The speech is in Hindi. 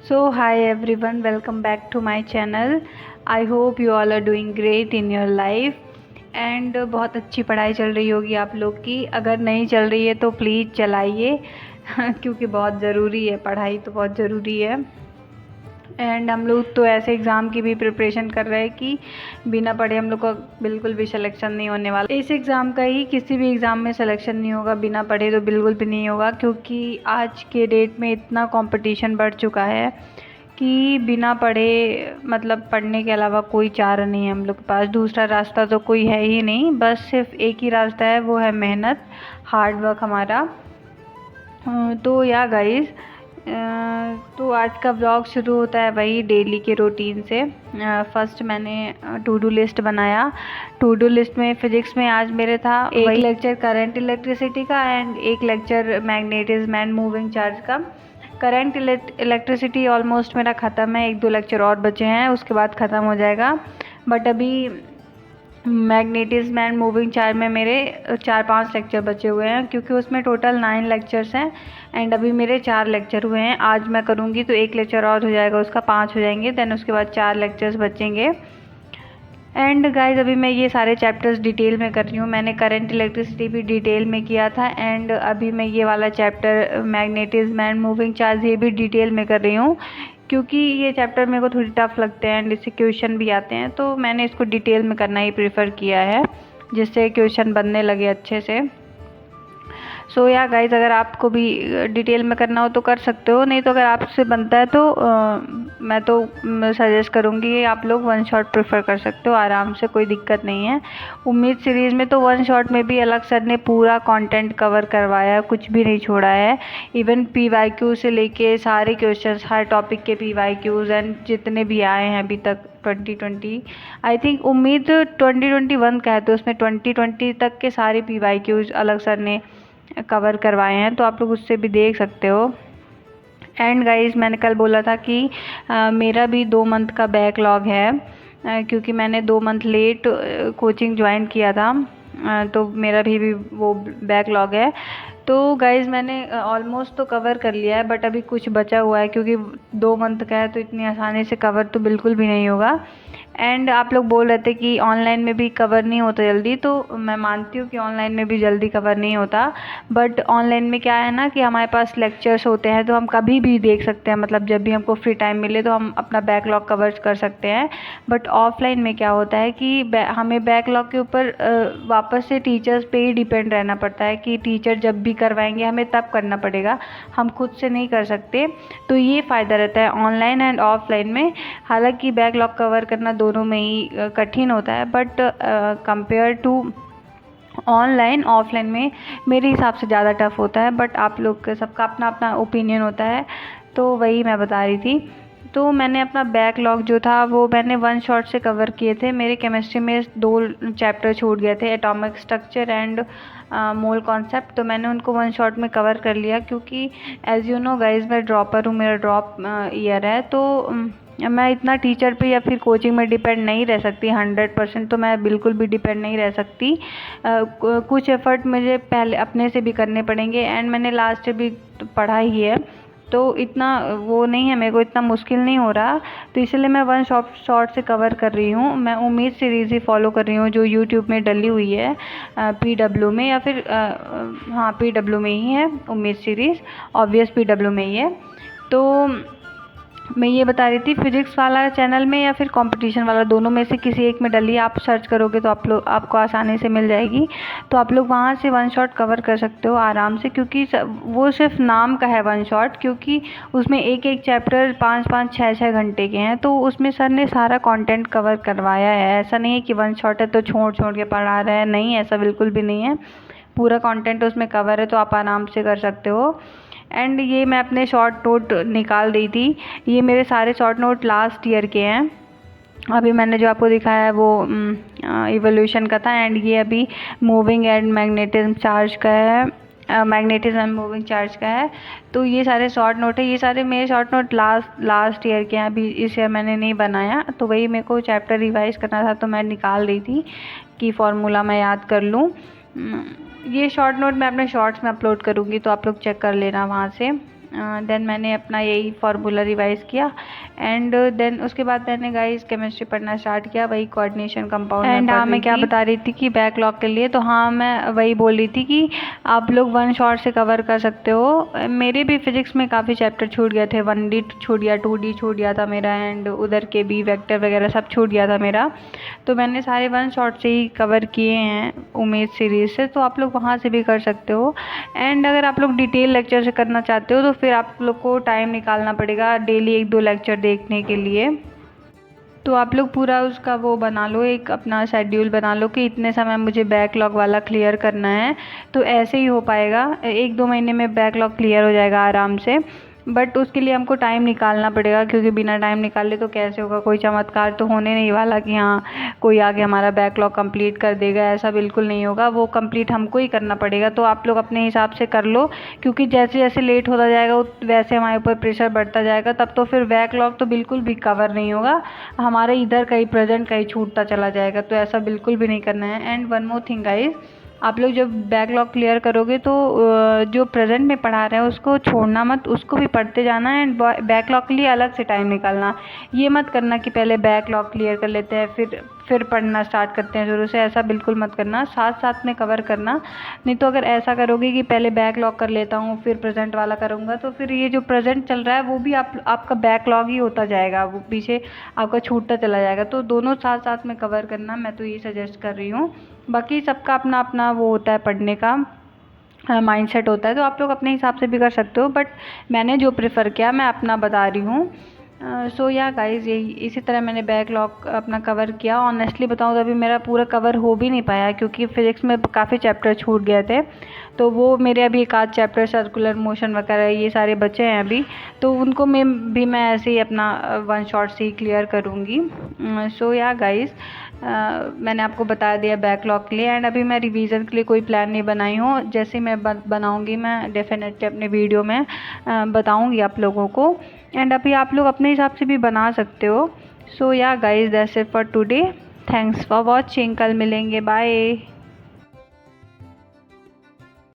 So hi everyone, welcome back to my channel. I hope you all are doing great in your life and बहुत अच्छी पढ़ाई चल रही होगी आप लोग की। अगर नहीं चल रही है तो प्लीज़ चलाइए क्योंकि बहुत ज़रूरी है, पढ़ाई तो बहुत ज़रूरी है। एंड हम लोग तो ऐसे एग्ज़ाम की भी प्रिपरेशन कर रहे हैं कि बिना पढ़े हम लोग का बिल्कुल भी सिलेक्शन नहीं होने वाला। इस एग्ज़ाम का ही किसी भी एग्ज़ाम में सिलेक्शन नहीं होगा बिना पढ़े, तो बिल्कुल भी नहीं होगा, क्योंकि आज के डेट में इतना कंपटीशन बढ़ चुका है कि बिना पढ़े मतलब पढ़ने के अलावा कोई चारा नहीं है हम लोग के पास। दूसरा रास्ता तो कोई है ही नहीं, बस सिर्फ एक ही रास्ता है, वो है मेहनत, हार्ड वर्क हमारा। तो या गाइस, तो आज का व्लॉग शुरू होता है वही डेली के रूटीन से। फर्स्ट मैंने टू डू लिस्ट बनाया। टू डू लिस्ट में फिजिक्स में आज मेरे था एक लेक्चर करंट इलेक्ट्रिसिटी का एंड एक lecture magnetism and moving charge का। करंट इलेक्ट्रिसिटी ऑलमोस्ट मेरा ख़त्म है, एक दो लेक्चर और बचे हैं, उसके बाद ख़त्म हो जाएगा। बट अभी मैग्नेटिज्म एंड मूविंग चार्ज में मेरे 4-5 लेक्चर बचे हुए हैं, क्योंकि उसमें टोटल 9 लेक्चर्स हैं एंड अभी मेरे 4 लेक्चर हुए हैं। आज मैं करूँगी तो एक लेक्चर और हो जाएगा, उसका 5 हो जाएंगे, देन उसके बाद 4 लेक्चर्स बचेंगे। एंड गाइज अभी मैं ये सारे चैप्टर्स डिटेल में कर रही हूँ। मैंने करंट इलेक्ट्रिसिटी भी डिटेल में किया था एंड अभी मैं ये वाला chapter magnetism and moving charge ये भी डिटेल में कर रही हूँ, क्योंकि ये चैप्टर मेरे को थोड़ी टफ लगते हैं एंड इससे क्वेश्चन भी आते हैं, तो मैंने इसको डिटेल में करना ही प्रेफर किया है, जिससे क्वेश्चन बनने लगे अच्छे से। सो या गाइज, अगर आपको भी डिटेल में करना हो तो कर सकते हो, नहीं तो अगर आपसे बनता है तो मैं तो सजेस्ट करूँगी आप लोग वन शॉट प्रेफर कर सकते हो आराम से, कोई दिक्कत नहीं है। उम्मीद सीरीज़ में तो वन शॉट में भी अलग सर ने पूरा कंटेंट कवर करवाया है, कुछ भी नहीं छोड़ा है। इवन PYQ से लेके सारे क्वेश्चंस, हर टॉपिक के PYQs एंड जितने भी आए हैं अभी तक 2020, आई थिंक उम्मीद 2021 का है, तो उसमें 2020 तक के सारे PYQs अलग सर ने कवर करवाए हैं, तो आप लोग उससे भी देख सकते हो। एंड गाइस, मैंने कल बोला था कि मेरा भी 2 मंथ का बैकलॉग है, क्योंकि मैंने 2 मंथ लेट कोचिंग ज्वाइन किया था, तो मेरा भी वो बैकलॉग है। तो गाइज़ मैंने ऑलमोस्ट तो कवर कर लिया है, बट अभी कुछ बचा हुआ है, क्योंकि 2 मंथ का है तो इतनी आसानी से कवर तो बिल्कुल भी नहीं होगा। एंड आप लोग बोल रहे थे कि ऑनलाइन में भी कवर नहीं होता जल्दी, तो मैं मानती हूँ कि ऑनलाइन में भी जल्दी कवर नहीं होता, बट ऑनलाइन में क्या है ना कि हमारे पास लेक्चर्स होते हैं, तो हम कभी भी देख सकते हैं, मतलब जब भी हमको फ्री टाइम मिले तो हम अपना बैकलॉग कवर कर सकते हैं। बट ऑफलाइन में क्या होता है कि हमें बैकलॉग के ऊपर वापस से टीचर्स पे ही डिपेंड रहना पड़ता है, कि टीचर जब भी करवाएंगे हमें तब करना पड़ेगा, हम खुद से नहीं कर सकते। तो ये फ़ायदा रहता है ऑनलाइन एंड ऑफलाइन में। हालांकि बैकलॉग कवर करना दोनों में ही कठिन होता है, but compare to online offline में मेरे हिसाब से ज़्यादा टफ होता है। बट आप लोग सबका अपना अपना ओपिनियन होता है, तो वही मैं बता रही थी। तो मैंने अपना बैकलॉग जो था वो मैंने वन शॉट से कवर किए थे। मेरे केमिस्ट्री में 2 चैप्टर छूट गए थे, atomic structure and mole concept, तो मैंने उनको वन शॉट में कवर कर लिया, क्योंकि एज़ यू नो गाइज मैं ड्रॉपर हूँ, मेरा ड्रॉप ईयर है, तो मैं इतना टीचर पे या फिर कोचिंग में डिपेंड नहीं रह सकती। 100% तो मैं बिल्कुल भी डिपेंड नहीं रह सकती। कुछ एफ़र्ट मुझे पहले अपने से भी करने पड़ेंगे, एंड मैंने लास्ट से भी पढ़ा ही है, तो इतना वो नहीं है, मेरे को इतना मुश्किल नहीं हो रहा, तो इसलिए मैं वन शॉट से कवर कर रही हूँ। मैं उम्मीद सीरीज़ ही फॉलो कर रही हूँ जो यूट्यूब में डली हुई है PW में, या फिर हाँ PW में ही है उम्मीद सीरीज़, ऑब्वियस PW में ही है। तो मैं ये बता रही थी, फिजिक्स वाला चैनल में या फिर कंपटीशन वाला, दोनों में से किसी एक में डली, आप सर्च करोगे तो आपको आसानी से मिल जाएगी, तो आप लोग वहाँ से वन शॉट कवर कर सकते हो आराम से, क्योंकि वो सिर्फ नाम का है वन शॉट, क्योंकि उसमें एक एक चैप्टर 5-5, 6-6 घंटे के हैं, तो उसमें सर ने सारा कंटेंट कवर करवाया है। ऐसा नहीं है कि वन शॉट है तो छोड़ के पढ़ा रहे हैं, नहीं, ऐसा बिल्कुल भी नहीं है, पूरा कंटेंट उसमें कवर है, तो आप आराम से कर सकते हो। एंड ये मैं अपने शॉर्ट नोट निकाल दी थी, ये मेरे सारे शॉर्ट नोट लास्ट ईयर के हैं। अभी मैंने जो आपको दिखाया है वो इवोल्यूशन का था, एंड ये अभी मूविंग एंड मैग्नेटिज्म चार्ज का है, मैग्नेटिज्म एंड मूविंग चार्ज का है। तो ये सारे शॉर्ट नोट है, ये सारे मेरे शॉर्ट नोट लास्ट ईयर के हैं, अभी इस ईयर मैंने नहीं बनाया, तो वही मेरे को चैप्टर रिवाइज करना था, तो मैं निकाल रही थी कि फार्मूला मैं याद कर लूँ। ये शॉर्ट नोट मैं अपने शॉर्ट्स में अपलोड करूँगी, तो आप लोग चेक कर लेना वहाँ से। देन मैंने अपना यही फार्मूला रिवाइज़ किया एंड देन उसके बाद मैंने गाइस केमिस्ट्री पढ़ना स्टार्ट किया, वही कोऑर्डिनेशन कंपाउंड एंड हाँ मैं क्या बता रही थी कि बैकलॉग के लिए, तो हाँ मैं वही बोल रही थी कि आप लोग वन शॉट से कवर कर सकते हो। मेरे भी फिजिक्स में काफ़ी चैप्टर छूट गए थे, 1D छूट गया, 2D छूट गया था मेरा एंड उधर के भी वेक्टर वगैरह सब छूट गया था मेरा, तो मैंने सारे वन शॉट से ही कवर किए हैं उम्मीद सीरीज़ से, तो आप लोग वहाँ से भी कर सकते हो। एंड अगर आप लोग डिटेल लेक्चर से करना चाहते हो तो फिर आप लोग को टाइम निकालना पड़ेगा डेली 1-2 लेक्चर देखने के लिए। तो आप लोग पूरा उसका वो बना लो, एक अपना शेड्यूल बना लो कि इतने समय मुझे बैकलॉग वाला क्लियर करना है, तो ऐसे ही हो पाएगा। 1-2 महीने में बैकलॉग क्लियर हो जाएगा आराम से, बट उसके लिए हमको टाइम निकालना पड़ेगा, क्योंकि बिना टाइम निकाले तो कैसे होगा, कोई चमत्कार तो होने नहीं वाला कि हाँ कोई आके हमारा बैकलॉग कंप्लीट कर देगा, ऐसा बिल्कुल नहीं होगा, वो कंप्लीट हमको ही करना पड़ेगा। तो आप लोग अपने हिसाब से कर लो, क्योंकि जैसे जैसे लेट होता जाएगा वैसे हमारे ऊपर प्रेशर बढ़ता जाएगा, तब तो फिर बैकलॉग तो बिल्कुल भी कवर नहीं होगा, हमारे इधर कहीं प्रेजेंट कहीं छूटता चला जाएगा, तो ऐसा बिल्कुल भी नहीं करना है। And one more thing guys, आप लोग जब बैकलॉग क्लियर करोगे तो जो प्रेजेंट में पढ़ा रहे हैं उसको छोड़ना मत, उसको भी पढ़ते जाना है एंड बैकलॉग के लिए अलग से टाइम निकालना। ये मत करना कि पहले बैकलॉग क्लियर कर लेते हैं फिर पढ़ना स्टार्ट करते हैं शुरू से, ऐसा बिल्कुल मत करना, साथ साथ में कवर करना। नहीं तो अगर ऐसा करोगे कि पहले बैकलॉग कर लेता हूँ फिर प्रेजेंट वाला करूँगा, तो फिर ये जो प्रेजेंट चल रहा है वो भी आपका बैकलॉग ही होता जाएगा, वो पीछे आपका छूटता चला जाएगा। तो दोनों साथ साथ में कवर करना, मैं तो ये सजेस्ट कर रही हूँ। बाकी सबका अपना अपना वो होता है पढ़ने का माइंडसेट होता है, तो आप लोग अपने हिसाब से भी कर सकते हो, बट मैंने जो प्रेफर किया मैं अपना बता रही हूँ। सो या गाइस, यही इसी तरह मैंने बैकलॉग अपना कवर किया। ऑनेस्टली बताऊँ तो अभी मेरा पूरा कवर हो भी नहीं पाया, क्योंकि फिज़िक्स में काफ़ी चैप्टर छूट गए थे, तो वो मेरे अभी एक आध चैप्टर सर्कुलर मोशन वगैरह ये सारे बचे हैं अभी, तो उनको मैं ऐसे ही अपना वन शॉट से ही क्लियर करूँगी। सो या गाइस, मैंने आपको बता दिया बैकलॉग के लिए, एंड अभी मैं रिवीजन के लिए कोई प्लान नहीं बनाई हूँ, जैसे मैं बनाऊँगी मैं डेफिनेटली अपने वीडियो में बताऊँगी आप लोगों को, एंड अभी आप लोग अपने हिसाब से भी बना सकते हो। सो या guys, that's it for today, thanks for watching, कल मिलेंगे, बाय।